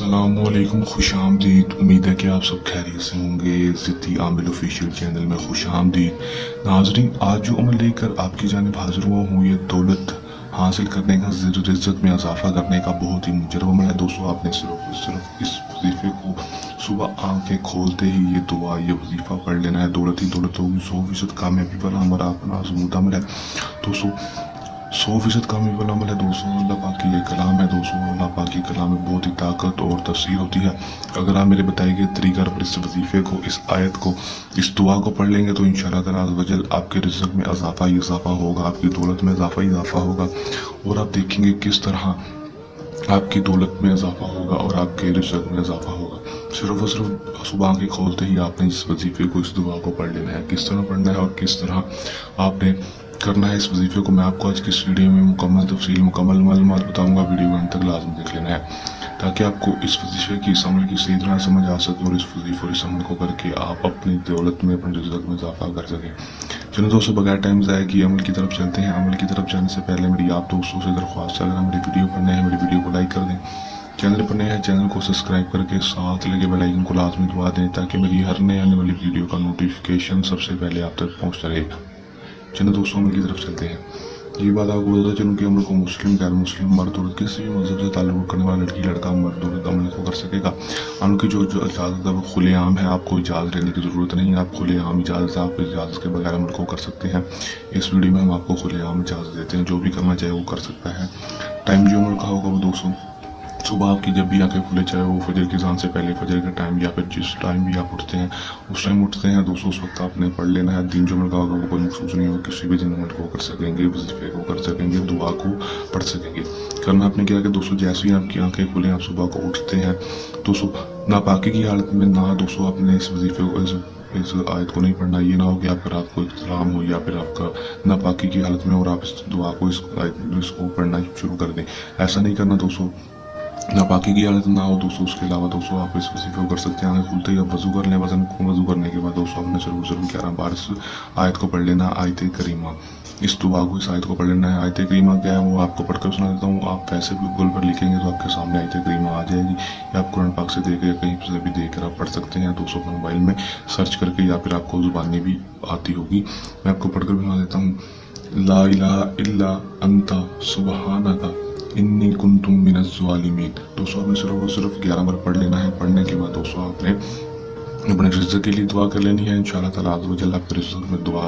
अस्सलामुअलैकुम, खुश आमदीद। उम्मीद है कि आप सब खैरियत से होंगे। ज़िद्दी आमिल ऑफिशियल चैनल में खुश आमदीद। नाज़रीन, आज जो अमल लेकर आपकी जानिब हाजिर हुआ हूँ, ये दौलत हासिल करने का, इज़्ज़त में इजाफा करने का बहुत ही मुजरब अमल है। दोस्तों, आपने सिर्फ इस वजीफे को सुबह आंखें खोलते ही ये दुआ, ये वजीफा पढ़ लेना है। दौलत ही दौलत होगी। 100% कामयाबी वाला हमारा अपना आज़मूदा अमल है दोस्तों। 100% कामयाबी वाला अमल है दोस्तों। अल्लाह पाक की ये कलाम है दोस्तों। अल्लाह पाक की कलाम में बहुत ही ताकत और तफसीर होती है। अगर आप मेरे बताए गए तरीका पर इस वजीफे को, इस आयत को, इस दुआ को पढ़ लेंगे तो इंशाअल्लाह ताला अज़्ज़ व जल आपके रिज़्क़ में इजाफा ही इजाफा होगा, आपकी दौलत में इजाफा ही इजाफा होगा। और आप देखेंगे किस तरह आपकी दौलत में इजाफा होगा और आपके रिज़्क़ में इजाफा होगा। सिर्फ और सिर्फ सुबह आंखें खोलते ही आपने इस वजीफे को, इस दुआ को पढ़ लेना है। किस तरह पढ़ना है और किस तरह आपने करना है इस वजीफे को, मैं आपको आज की इस वीडियो में मुकम्मल तफसील, मुकम्मल मालूमात बताऊंगा। वीडियो को अंत तक लाजमी देख लेना है ताकि आपको इस वजीफे की, इस अमल की सही तरह समझ आ सके और इस वजीफे और इस अमल को करके आप अपनी दौलत में, अपने रिज़्क़ में इजाफा कर सकें। चलो दोस्तों, बगैर टाइम ज़ाया किए अमल की तरफ चलते हैं। अमल की तरफ जाने से पहले मेरी आप दोस्तों से दरख्वास्त है, अगर मेरी वीडियो पर नए हैं मेरी वीडियो को लाइक कर दें, चैनल पर नए हैं चैनल को सब्सक्राइब करके साथ लगे बेल आइकन को लाजमी दबा दें ताकि मेरी हर नए आने वाली वीडियो का नोटिफिकेशन सबसे पहले आप तक पहुँचता रहे। चलो दोस्तों, अमल की तरफ चलते हैं। ये बात आपको बताता चलूँ कि अमल को मुस्लिम, गैर मुस्लिम, मर्द औरत, किसी भी मजहब से ताल्लुक़ करने वाला लड़की लड़का, मर्द औरत अमल को कर सकेगा। अमल की जो इजाज़त है वो खुलेआम है, आपको इजाज़त लेने की ज़रूरत नहीं है। आप खुलेआम इजाज़त है, आप इजाज़त के बगैर अमल को कर सकते हैं। इस वीडियो में हम आपको खुलेआम इजाज़त देते हैं, जो भी करना चाहे वो कर सकता है। टाइम जो अमल का होगा वो दोस्तों सुबह आपकी जब भी आंखें खुले, चाहे वो फजर की अज़ान से पहले, फजर का टाइम, या फिर जिस टाइम भी आप उठते हैं उस टाइम उठते हैं दोस्तों, उस वक्त आपने पढ़ लेना है। दिन जो अमल का होगा वो कोई मखसूस नहीं होगा, किसी भी दिन अमल को कर सकेंगे, वजीफे को कर सकेंगे, दुआ को पढ़ सकेंगे। करना आपने क्या कि दोस्तों, जैसे ही आपकी आंखें खुले, आप सुबह को उठते हैं दोस्तों, नापाकी की हालत में ना दोस्तों आपने इस वजीफे को, इस आयत को नहीं पढ़ना। ये ना हो कि आप रात को इख्तिलाम हो या फिर आपका नापाकी की हालत में और आप इस दुआ को, इसको पढ़ना शुरू कर दें। ऐसा नहीं करना दोस्तों। नापाकी की हालत ना हो दोस्तों। उसके अलावा दोस्तों आप इस वजीफे को कर सकते हैं। आंखें खुलते ही आप वजू कर लें। वजू करने के बाद दोस्तों आपने जरूर 11 बार इस आयत को पढ़ लेना, आयत करीमा। इस दुआ को, इस आयत को पढ़ लेना है। आयत करीमा क्या है वो आपको पढ़कर सुना देता हूँ। आप वैसे भी गूगल पर लिखेंगे तो आपके सामने आयत करीमा आ जाएगी, या आप कुरान पाक से देख या कहीं से भी देख कर आप पढ़ सकते हैं दोस्तों, अपने मोबाइल में सर्च करके, या फिर आपको जुबानी भी आती होगी। मैं आपको पढ़कर भी सुना देता हूँ। ला इलाहा इल्ला अंता सुब्हानका इन्नी कुन्तु मिनज़ ज़ालिमीन। दोस्तों आपने सिर्फ 11 बार पढ़ लेना है। पढ़ने के बाद दोस्तों आपने अपने रिज़्क़ के लिए दुआ कर लेनी है। इंशाअल्लाह ताला अज़्ज़ व जल आपके रिज़्क़ में दुआ,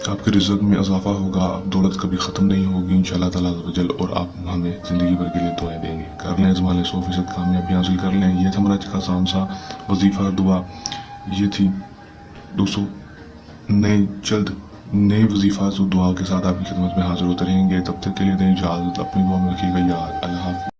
आपके रिज़्क़ में इजाफा होगा। दौलत कभी ख़त्म नहीं होगी इंशाअल्लाह ताला अज़्ज़ व जल, और आप हमें ज़िंदगी भर के लिए दुआएं देंगे। कर लें इस्तेमाल, 100% कामयाबी हासिल कर लें। ये था हमारा आज का आसान सा वजीफ़ा, दुआ। ये थी दोस्तों नए वजीफ़ा दुआ के साथ आपकी खिदमत में हाजिर होते रहेंगे। तब तक के लिए दें इजाज़त। अपनी दुआ में रखिएगा याद। अल्लाह हाफ़िज़।